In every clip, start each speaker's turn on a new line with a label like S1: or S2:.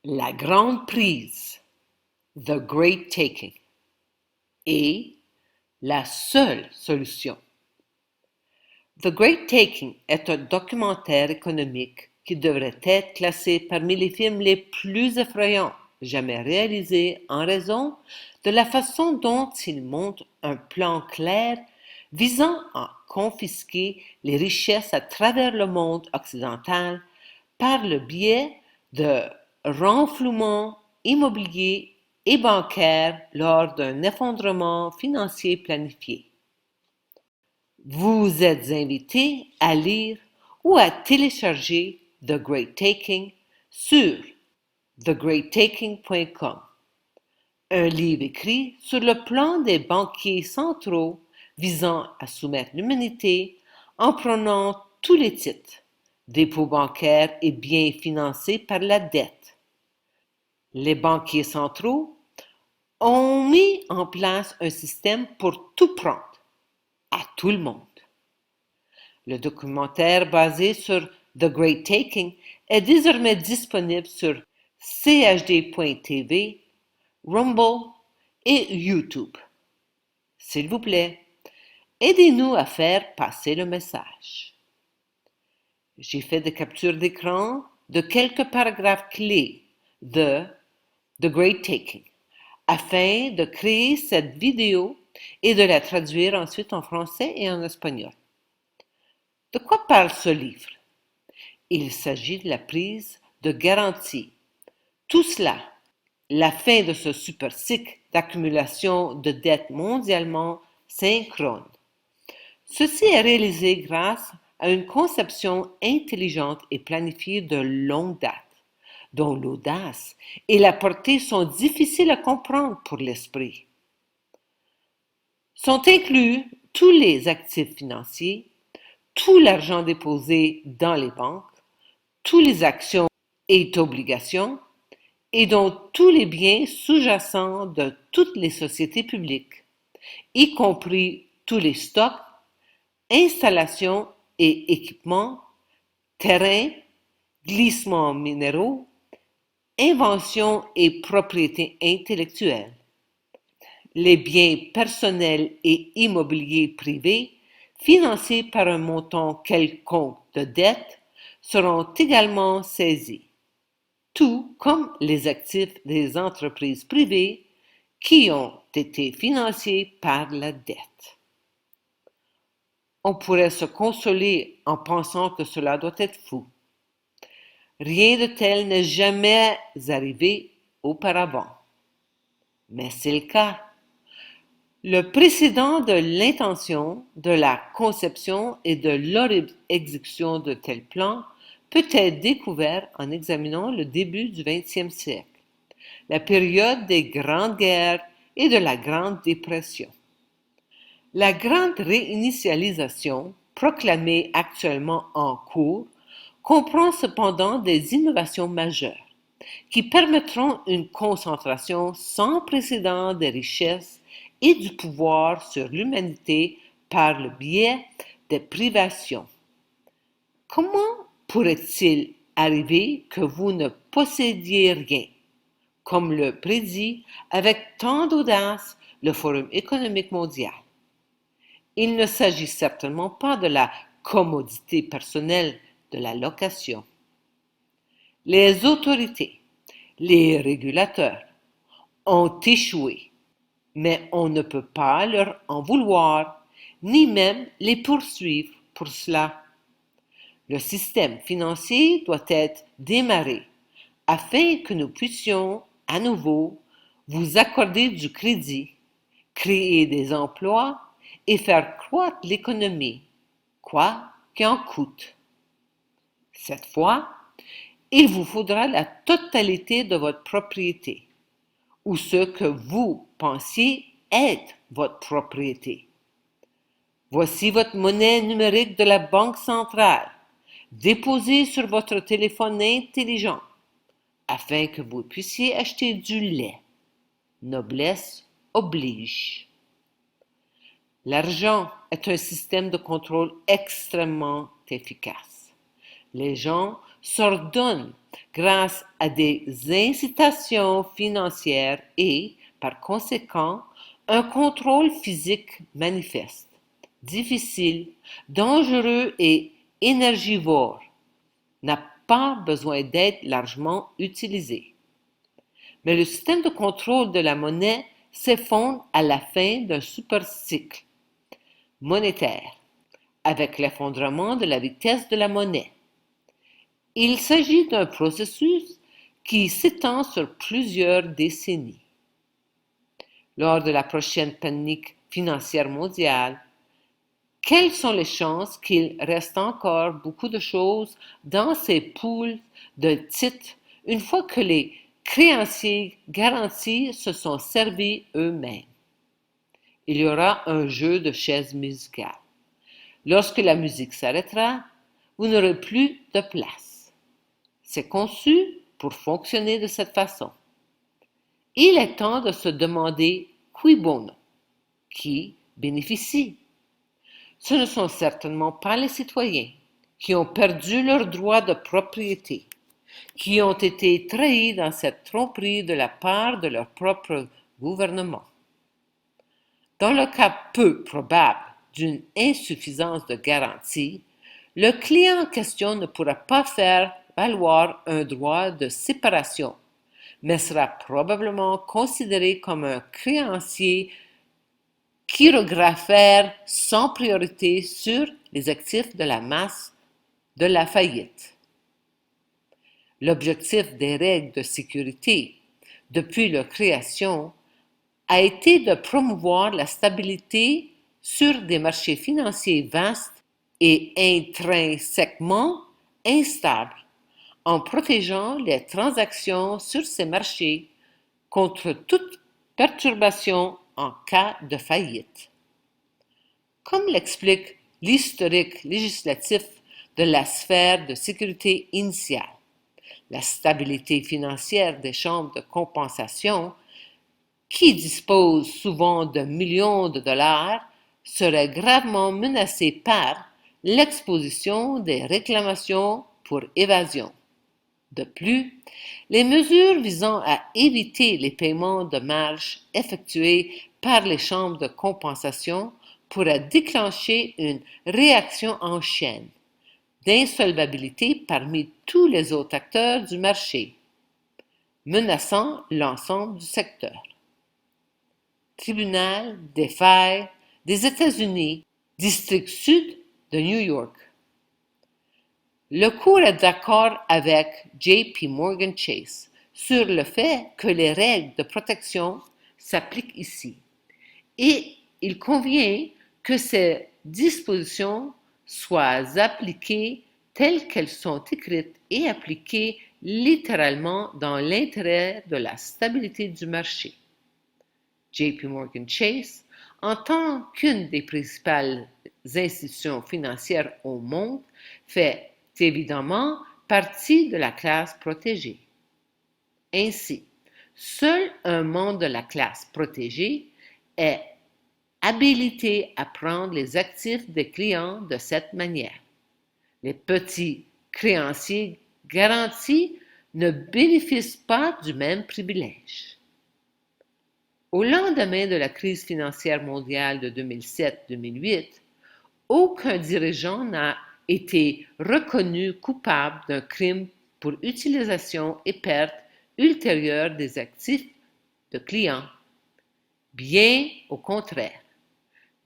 S1: La grande prise, The Great Taking, est la seule solution. The Great Taking est un documentaire économique qui devrait être classé parmi les films les plus effrayants jamais réalisés en raison de la façon dont il montre un plan clair visant à confisquer les richesses à travers le monde occidental par le biais de renflouements immobiliers et bancaires lors d'un effondrement financier planifié. Vous êtes invité à lire ou à télécharger The Great Taking sur thegreattaking.com, un livre écrit sur le plan des banquiers centraux visant à soumettre l'humanité en prenant tous les titres, dépôts bancaires et biens financés par la dette. Les banquiers centraux ont mis en place un système pour tout prendre, à tout le monde. Le documentaire basé sur The Great Taking est désormais disponible sur chd.tv, Rumble et YouTube. S'il vous plaît, aidez-nous à faire passer le message. J'ai fait des captures d'écran de quelques paragraphes clés de The Great Taking afin de créer cette vidéo et de la traduire ensuite en français et en espagnol. De quoi parle ce livre? Il s'agit de la prise de garantie. Tout cela, la fin de ce super cycle d'accumulation de dettes mondialement synchrone. Ceci est réalisé grâce à une conception intelligente et planifiée de longue date, dont l'audace et la portée sont difficiles à comprendre pour l'esprit. Sont inclus tous les actifs financiers, tout l'argent déposé dans les banques, toutes les actions et obligations, et dont tous les biens sous-jacents de toutes les sociétés publiques, y compris tous les stocks, installations et équipements, terrains, glissements minéraux, inventions et propriétés intellectuelles. Les biens personnels et immobiliers privés financés par un montant quelconque de dette seront également saisis, tout comme les actifs des entreprises privées qui ont été financés par la dette. On pourrait se consoler en pensant que cela doit être fou. Rien de tel n'est jamais arrivé auparavant. Mais c'est le cas. Le précédent de l'intention, de la conception et de l'horrible exécution de tels plans peut être découvert en examinant le début du XXe siècle, la période des grandes guerres et de la Grande Dépression. La grande réinitialisation, proclamée actuellement en cours, comprend cependant des innovations majeures qui permettront une concentration sans précédent des richesses et du pouvoir sur l'humanité par le biais des privations. Comment pourrait-il arriver que vous ne possédiez rien, comme le prédit avec tant d'audace le Forum économique mondial? Il ne s'agit certainement pas de la commodité personnelle de la location. Les autorités, les régulateurs ont échoué, mais on ne peut pas leur en vouloir, ni même les poursuivre pour cela. Le système financier doit être démarré afin que nous puissions à nouveau vous accorder du crédit, créer des emplois et faire croître l'économie, quoi qu'il en coûte. Cette fois, il vous faudra la totalité de votre propriété, ou ce que vous pensiez être votre propriété. Voici votre monnaie numérique de la Banque centrale, déposée sur votre téléphone intelligent, afin que vous puissiez acheter du lait. Noblesse oblige. L'argent est un système de contrôle extrêmement efficace. Les gens s'ordonnent grâce à des incitations financières et, par conséquent, un contrôle physique manifeste, difficile, dangereux et énergivore, n'a pas besoin d'être largement utilisé. Mais le système de contrôle de la monnaie s'effondre à la fin d'un supercycle monétaire, avec l'effondrement de la vitesse de la monnaie. Il s'agit d'un processus qui s'étend sur plusieurs décennies. Lors de la prochaine panique financière mondiale, quelles sont les chances qu'il reste encore beaucoup de choses dans ces poules de titres une fois que les créanciers garantis se sont servis eux-mêmes? Il y aura un jeu de chaises musicales. Lorsque la musique s'arrêtera, vous n'aurez plus de place. C'est conçu pour fonctionner de cette façon. Il est temps de se demander cui bono, qui bénéficie. Ce ne sont certainement pas les citoyens qui ont perdu leur droit de propriété, qui ont été trahis dans cette tromperie de la part de leur propre gouvernement. Dans le cas peu probable d'une insuffisance de garantie, le client en question ne pourra pas faire valoir un droit de séparation, mais sera probablement considéré comme un créancier chirographaire sans priorité sur les actifs de la masse de la faillite. L'objectif des règles de sécurité depuis leur création a été de promouvoir la stabilité sur des marchés financiers vastes et intrinsèquement instables, en protégeant les transactions sur ces marchés contre toute perturbation en cas de faillite. Comme l'explique l'historique législatif de la sphère de sécurité initiale, la stabilité financière des chambres de compensation, qui disposent souvent de millions de dollars, serait gravement menacée par l'exposition des réclamations pour évasion. De plus, les mesures visant à éviter les paiements de marge effectués par les chambres de compensation pourraient déclencher une réaction en chaîne d'insolvabilité parmi tous les autres acteurs du marché, menaçant l'ensemble du secteur. Tribunal des failles des États-Unis, district sud de New York. Le cour est d'accord avec JP Morgan Chase sur le fait que les règles de protection s'appliquent ici et il convient que ces dispositions soient appliquées telles qu'elles sont écrites et appliquées littéralement dans l'intérêt de la stabilité du marché. JP Morgan Chase, en tant qu'une des principales institutions financières au monde, fait évidemment partie de la classe protégée. Ainsi, seul un membre de la classe protégée est habilité à prendre les actifs des clients de cette manière. Les petits créanciers garantis ne bénéficient pas du même privilège. Au lendemain de la crise financière mondiale de 2007-2008, aucun dirigeant n'a été reconnu coupable d'un crime pour utilisation et perte ultérieure des actifs de clients. Bien au contraire,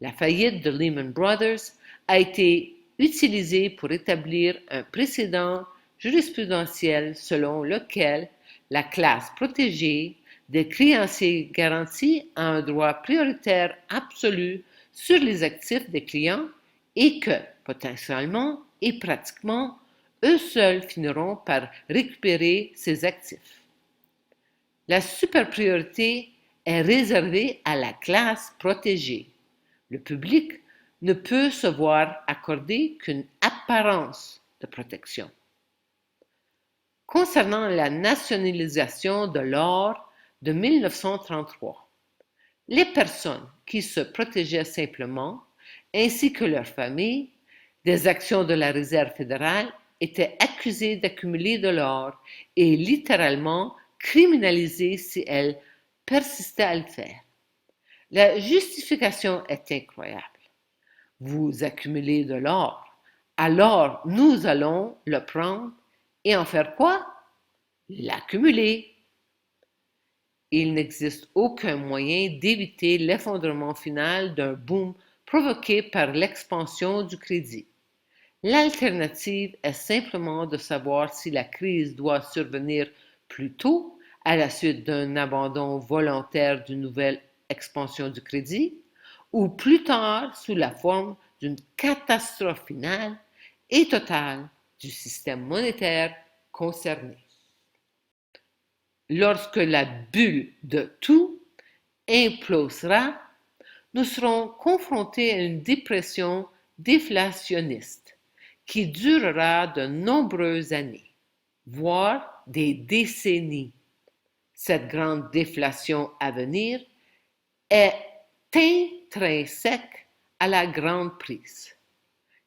S1: la faillite de Lehman Brothers a été utilisée pour établir un précédent jurisprudentiel selon lequel la classe protégée des créanciers garantis a un droit prioritaire absolu sur les actifs des clients et que, potentiellement et pratiquement, eux seuls finiront par récupérer ces actifs. La superpriorité est réservée à la classe protégée. Le public ne peut se voir accorder qu'une apparence de protection. Concernant la nationalisation de l'or de 1933, les personnes qui se protégeaient simplement, ainsi que leurs familles, des actions de la Réserve fédérale était accusée d'accumuler de l'or et littéralement criminalisée si elle persistait à le faire. La justification est incroyable. Vous accumulez de l'or, alors nous allons le prendre et en faire quoi? L'accumuler. Il n'existe aucun moyen d'éviter l'effondrement final d'un boom provoqué par l'expansion du crédit. L'alternative est simplement de savoir si la crise doit survenir plus tôt à la suite d'un abandon volontaire d'une nouvelle expansion du crédit ou plus tard sous la forme d'une catastrophe finale et totale du système monétaire concerné. Lorsque la bulle de tout implosera, nous serons confrontés à une dépression déflationniste qui durera de nombreuses années, voire des décennies. Cette grande déflation à venir est intrinsèque à la grande prise.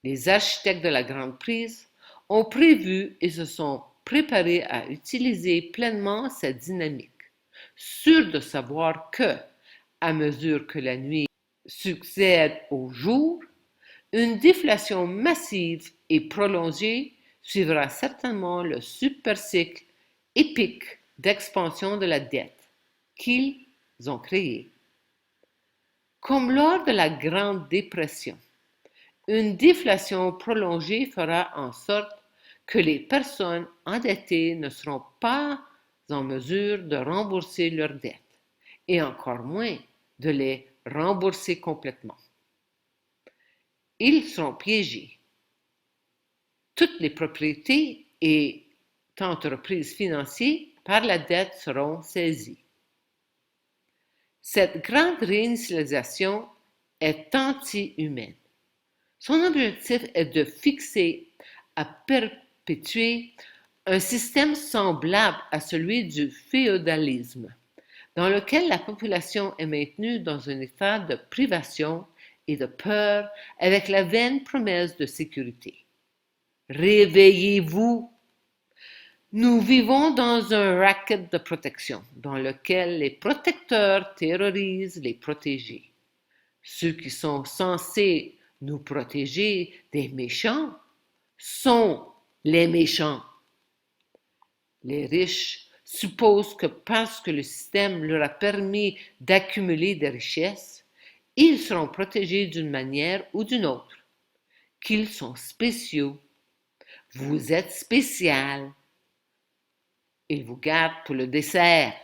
S1: Les architectes de la grande prise ont prévu et se sont préparés à utiliser pleinement cette dynamique, sûrs de savoir que, à mesure que la nuit succède au jour, une déflation massive et prolongée suivra certainement le supercycle épique d'expansion de la dette qu'ils ont créé. Comme lors de la Grande Dépression, une déflation prolongée fera en sorte que les personnes endettées ne seront pas en mesure de rembourser leurs dettes, et encore moins de les rembourser complètement. Ils seront piégés. Toutes les propriétés et entreprises financières par la dette seront saisies. Cette grande réinitialisation est anti-humaine. Son objectif est de fixer à perpétuer un système semblable à celui du féodalisme, dans lequel la population est maintenue dans un état de privation et de peur avec la vaine promesse de sécurité. Réveillez-vous! Nous vivons dans un racket de protection dans lequel les protecteurs terrorisent les protégés. Ceux qui sont censés nous protéger des méchants sont les méchants. Les riches supposent que parce que le système leur a permis d'accumuler des richesses, ils seront protégés d'une manière ou d'une autre, qu'ils sont spéciaux. Vous êtes spécial. Ils vous gardent pour le dessert.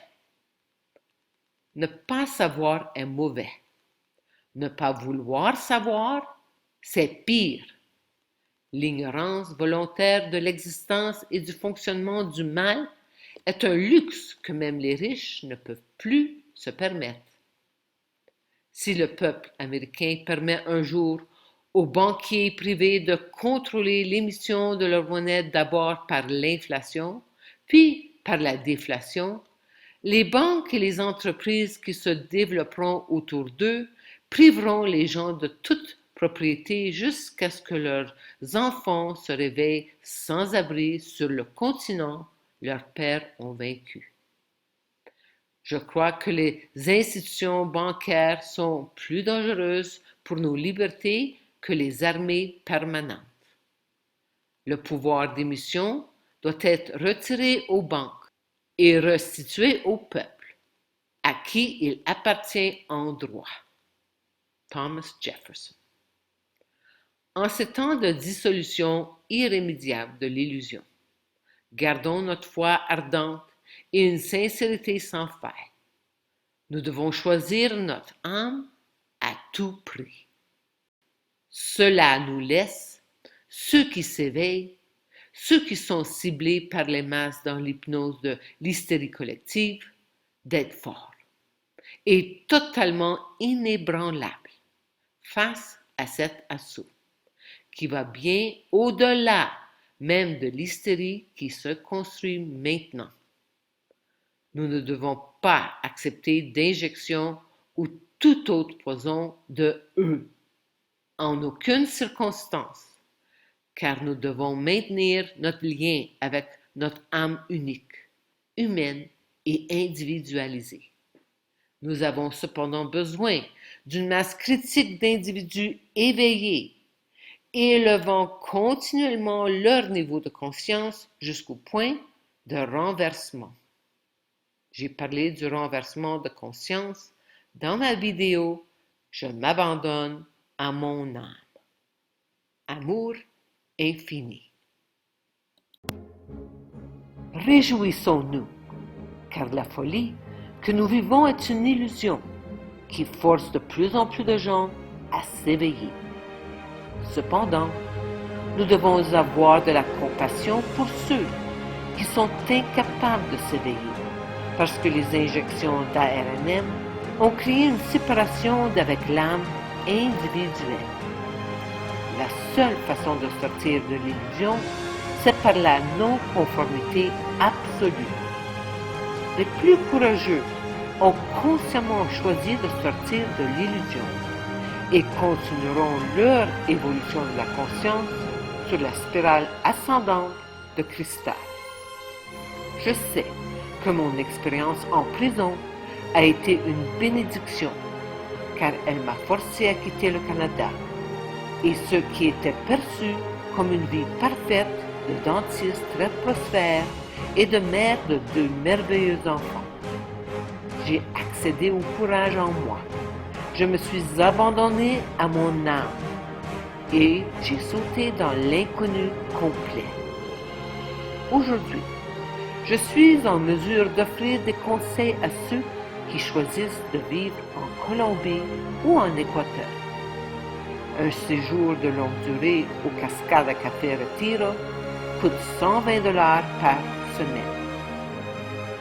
S1: Ne pas savoir est mauvais. Ne pas vouloir savoir, c'est pire. L'ignorance volontaire de l'existence et du fonctionnement du mal est un luxe que même les riches ne peuvent plus se permettre. Si le peuple américain permet un jour aux banquiers privés de contrôler l'émission de leur monnaie d'abord par l'inflation, puis par la déflation, les banques et les entreprises qui se développeront autour d'eux priveront les gens de toute propriété jusqu'à ce que leurs enfants se réveillent sans abri sur le continent leurs pères ont vaincu. Je crois que les institutions bancaires sont plus dangereuses pour nos libertés que les armées permanentes. Le pouvoir d'émission doit être retiré aux banques et restitué au peuple, à qui il appartient en droit. Thomas Jefferson. En ces temps de dissolution irrémédiable de l'illusion, gardons notre foi ardente et une sincérité sans faille. Nous devons choisir notre âme à tout prix. Cela nous laisse, ceux qui s'éveillent, ceux qui sont ciblés par les masses dans l'hypnose de l'hystérie collective, d'être forts et totalement inébranlables face à cet assaut qui va bien au-delà même de l'hystérie qui se construit maintenant. Nous ne devons pas accepter d'injection ou tout autre poison de eux, en aucune circonstance, car nous devons maintenir notre lien avec notre âme unique, humaine et individualisée. Nous avons cependant besoin d'une masse critique d'individus éveillés, élevant continuellement leur niveau de conscience jusqu'au point de renversement. J'ai parlé du renversement de conscience dans ma vidéo « Je m'abandonne à mon âme ». Amour infini. Réjouissons-nous, car la folie que nous vivons est une illusion qui force de plus en plus de gens à s'éveiller. Cependant, nous devons avoir de la compassion pour ceux qui sont incapables de s'éveiller, parce que les injections d'ARNM ont créé une séparation avec l'âme individuelle. La seule façon de sortir de l'illusion, c'est par la non-conformité absolue. Les plus courageux ont consciemment choisi de sortir de l'illusion et continueront leur évolution de la conscience sur la spirale ascendante de cristal. Je sais que mon expérience en prison a été une bénédiction, car elle m'a forcé à quitter le Canada, et ce qui était perçu comme une vie parfaite de dentiste très prospère et de mère de 2 merveilleux enfants. J'ai accédé au courage en moi. Je me suis abandonné à mon âme et j'ai sauté dans l'inconnu complet. Aujourd'hui, je suis en mesure d'offrir des conseils à ceux qui choisissent de vivre en Colombie ou en Équateur. Un séjour de longue durée au Cascada Café Retiro coûte $120 par semaine.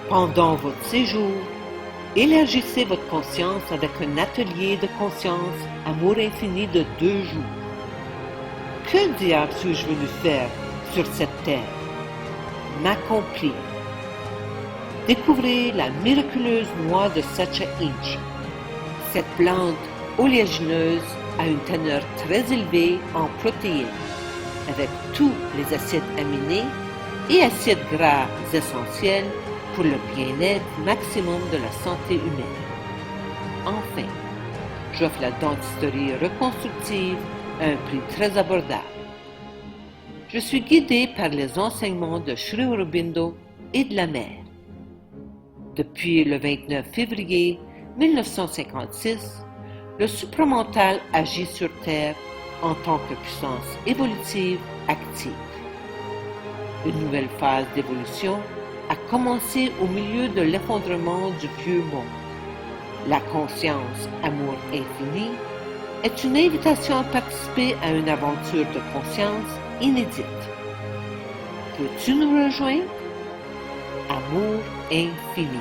S1: Pendant votre séjour, élargissez votre conscience avec un atelier de conscience Amour infini de 2 jours. Que diable suis-je venu faire sur cette terre? M'accomplir. Découvrez la miraculeuse noix de Sacha Inchi. Cette plante oléagineuse a une teneur très élevée en protéines, avec tous les acides aminés et acides gras essentiels pour le bien-être maximum de la santé humaine. Enfin, j'offre la dentisterie reconstructive à un prix très abordable. Je suis guidé par les enseignements de Sri Aurobindo et de la mère. Depuis le 29 février 1956, le supramental agit sur Terre en tant que puissance évolutive active. Une nouvelle phase d'évolution a commencé au milieu de l'effondrement du vieux monde. La conscience Amour infini est une invitation à participer à une aventure de conscience inédite. Peux-tu nous rejoindre? Amour infini.